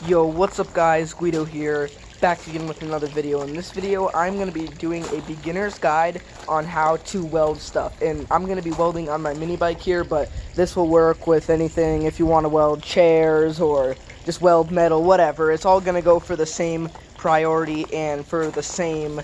Yo, what's up guys, Guido here, back again with another video. In this video, I'm going to be doing a beginner's guide on how to weld stuff. And I'm going to be welding on my mini bike here, but this will work with anything if you want to weld chairs or just weld metal, whatever. It's all going to go for the same priority and for the same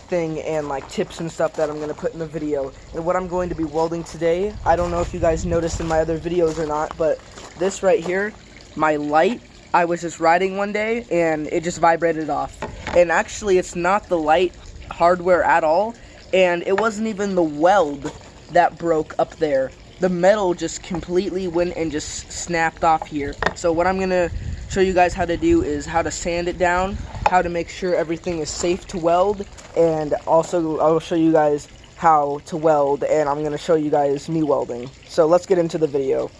thing and like tips and stuff that I'm going to put in the video. And what I'm going to be welding today, I don't know if you guys noticed in my other videos or not, but this right here, my light, I was just riding one day and it just vibrated off. And actually it's not the light hardware at all, and it wasn't even the weld that broke up there. The metal just completely went and just snapped off here. So what I'm gonna show you guys how to do is how to sand it down, how to make sure everything is safe to weld, and also I'll show you guys how to weld, and I'm gonna show you guys me welding. So let's get into the video.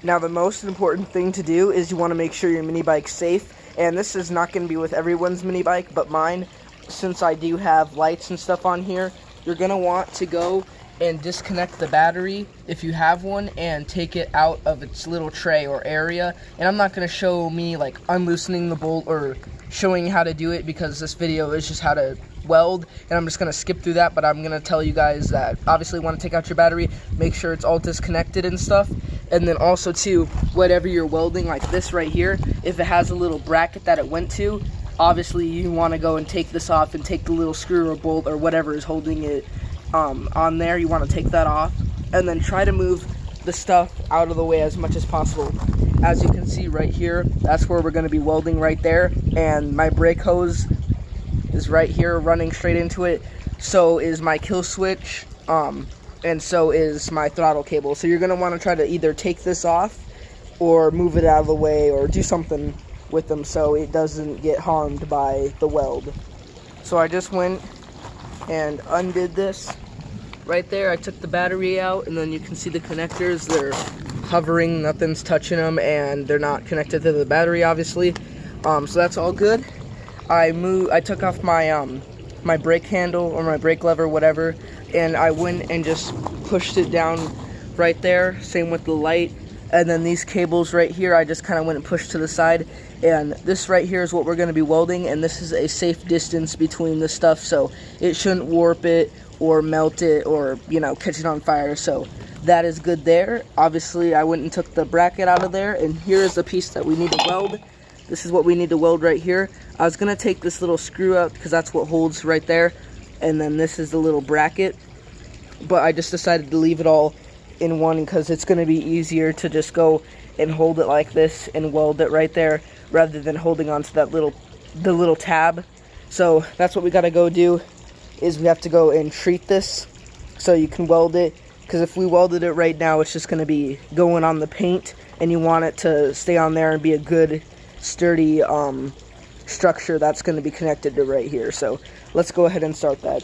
Now the most important thing to do is you want to make sure your mini bike's safe, and this is not going to be with everyone's mini bike but mine. Since I do have lights and stuff on here, you're going to want to go and disconnect the battery if you have one and take it out of its little tray or area. And I'm not going to show me like unloosening the bolt or showing how to do it because this video is just how to weld, and I'm just going to skip through that. But I'm going to tell you guys that obviously you want to take out your battery, make sure it's all disconnected and stuff. And then also too, whatever you're welding, like this right here, if it has a little bracket that it went to, obviously you want to go and take this off and take the little screw or bolt or whatever is holding it on there. You want to take that off and then try to move the stuff out of the way as much as possible. As you can see right here, that's where we're going to be welding right there, and my brake hose is right here running straight into it. So is my kill switch, and so is my throttle cable. So you're going to want to try to either take this off or move it out of the way or do something with them so it doesn't get harmed by the weld. So I just went and undid this right there. I took the battery out, and then you can see the connectors. They're hovering, nothing's touching them, and they're not connected to the battery obviously. So that's all good. I took off my my brake handle or my brake lever, whatever, and I went and just pushed it down right there. Same with the light. And then these cables right here, I just kind of went and pushed to the side. And this right here is what we're going to be welding, and this is a safe distance between the stuff, so it shouldn't warp it or melt it or, you know, catch it on fire. So that is good there. Obviously I went and took the bracket out of there, and here is the piece that we need to weld. This is what we need to weld right here. I was going to take this little screw out because that's what holds right there, and then this is the little bracket, but I just decided to leave it all in one because it's going to be easier to just go and hold it like this and weld it right there rather than holding onto that little tab. So that's what we got to go do, is we have to go and treat this so you can weld it, because if we welded it right now it's just going to be going on the paint, and you want it to stay on there and be a good sturdy structure that's going to be connected to right here. So let's go ahead and start that.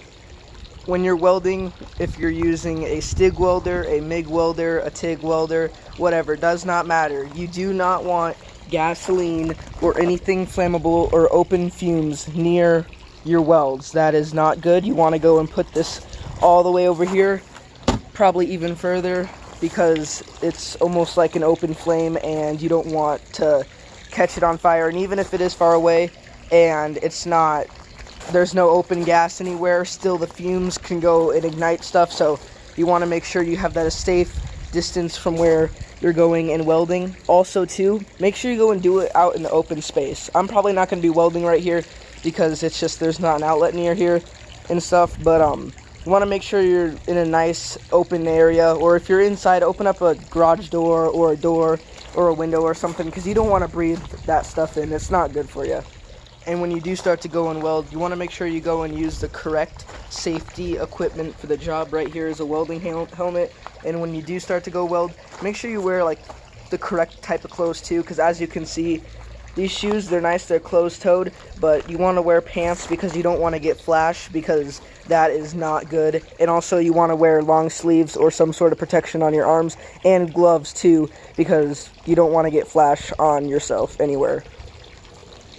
When you're welding, if you're using a STIG welder, a MIG welder, a TIG welder, whatever, does not matter. You do not want gasoline or anything flammable or open fumes near your welds. That is not good. You want to go and put this all the way over here, probably even further, because it's almost like an open flame and you don't want to catch it on fire. And even if it is far away and it's not, there's no open gas anywhere, still the fumes can go and ignite stuff. So you want to make sure you have that a safe distance from where you're going and welding. Also too, make sure you go and do it out in the open space. I'm probably not going to be welding right here because it's just there's not an outlet near here and stuff, but you want to make sure you're in a nice open area, or if you're inside, open up a garage door or a door or a window or something, because you don't want to breathe that stuff in. It's not good for you. And when you do start to go and weld, you want to make sure you go and use the correct safety equipment for the job. Right here is a welding helmet, and when you do start to go weld, make sure you wear like the correct type of clothes too, because as you can see, these shoes, they're nice, they're closed-toed, but you want to wear pants because you don't want to get flash, because that is not good. And also you want to wear long sleeves or some sort of protection on your arms, and gloves too, because you don't want to get flash on yourself anywhere.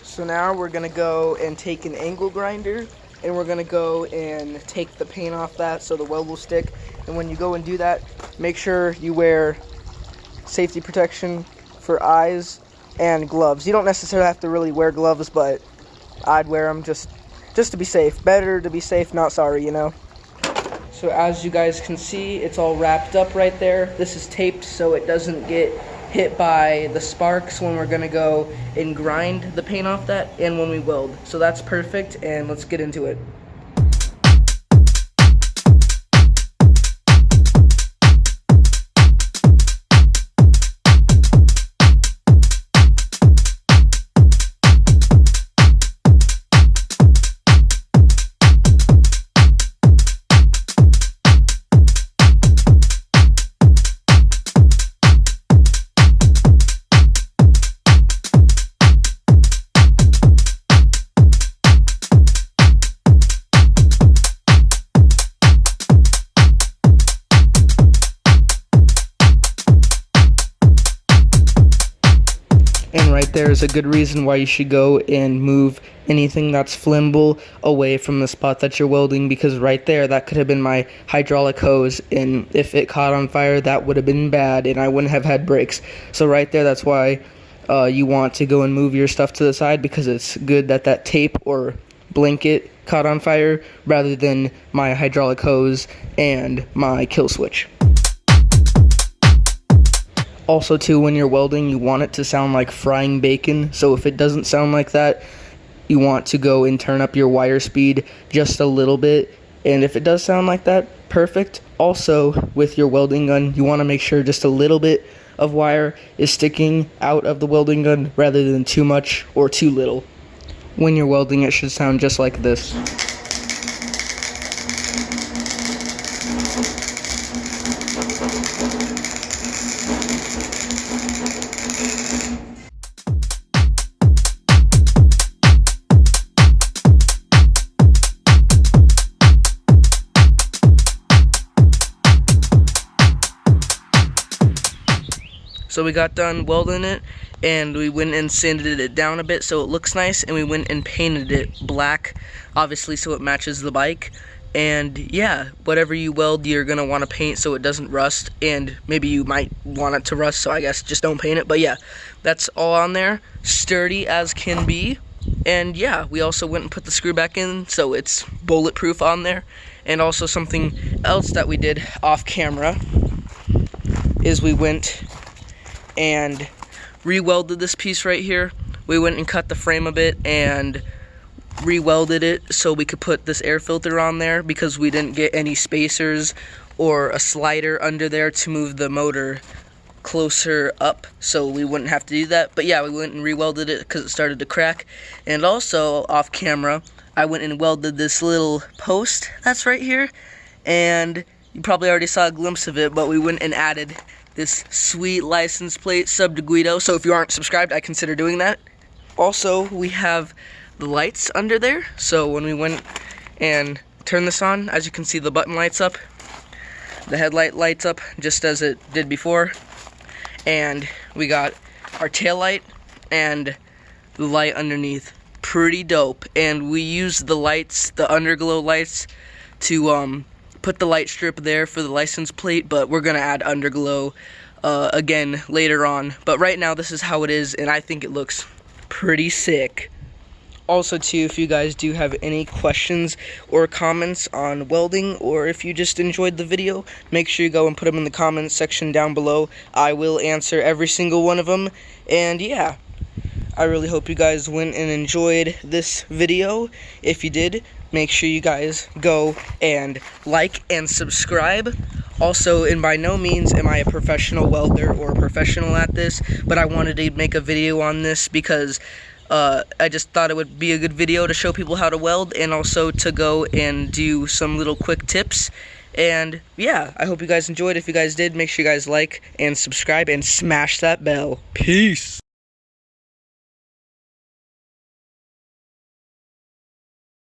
So now we're going to go and take an angle grinder, and we're going to go and take the paint off that so the weld will stick. And when you go and do that, make sure you wear safety protection for eyes and gloves. You don't necessarily have to really wear gloves, but I'd wear them just to be safe. Better to be safe, not sorry, you know. So as you guys can see, it's all wrapped up right there. This is taped so it doesn't get hit by the sparks when we're gonna go and grind the paint off that and when we weld. So that's perfect, and let's get into it. And right there is a good reason why you should go and move anything that's flammable away from the spot that you're welding, because right there, that could have been my hydraulic hose, and if it caught on fire, that would have been bad, and I wouldn't have had brakes. So right there, that's why you want to go and move your stuff to the side, because it's good that that tape or blanket caught on fire rather than my hydraulic hose and my kill switch. Also too, when you're welding, you want it to sound like frying bacon, so if it doesn't sound like that, you want to go and turn up your wire speed just a little bit, and if it does sound like that, perfect. Also, with your welding gun, you want to make sure just a little bit of wire is sticking out of the welding gun rather than too much or too little. When you're welding, it should sound just like this. So we got done welding it, and we went and sanded it down a bit so it looks nice, and we went and painted it black, obviously, so it matches the bike. And yeah, whatever you weld, you're gonna want to paint so it doesn't rust, and maybe you might want it to rust, so I guess just don't paint it. But yeah, that's all on there, sturdy as can be. And yeah, we also went and put the screw back in so it's bulletproof on there. And also something else that we did off camera is we went and re-welded this piece right here. We went and cut the frame a bit and re-welded it so we could put this air filter on there, because we didn't get any spacers or a slider under there to move the motor closer up, so we wouldn't have to do that. But yeah, we went and re-welded it because it started to crack. And also off camera, I went and welded this little post that's right here, and you probably already saw a glimpse of it, but we went and added this sweet license plate sub to GUIDO, so if you aren't subscribed, I consider doing that. Also, we have the lights under there, so when we went and turned this on, as you can see, the button lights up, the headlight lights up just as it did before, and we got our tail light and the light underneath. Pretty dope. And we used the lights, the underglow lights, to put the light strip there for the license plate, but we're gonna add underglow again later on. But right now this is how it is, and I think it looks pretty sick. Also too, if you guys do have any questions or comments on welding, or if you just enjoyed the video, make sure you go and put them in the comments section down below. I will answer every single one of them. And yeah, I really hope you guys went and enjoyed this video. If you did, make sure you guys go and like and subscribe. Also, and by no means am I a professional welder or a professional at this, but I wanted to make a video on this because I just thought it would be a good video to show people how to weld, and also to go and do some little quick tips. And yeah, I hope you guys enjoyed. If you guys did, make sure you guys like and subscribe and smash that bell. Peace.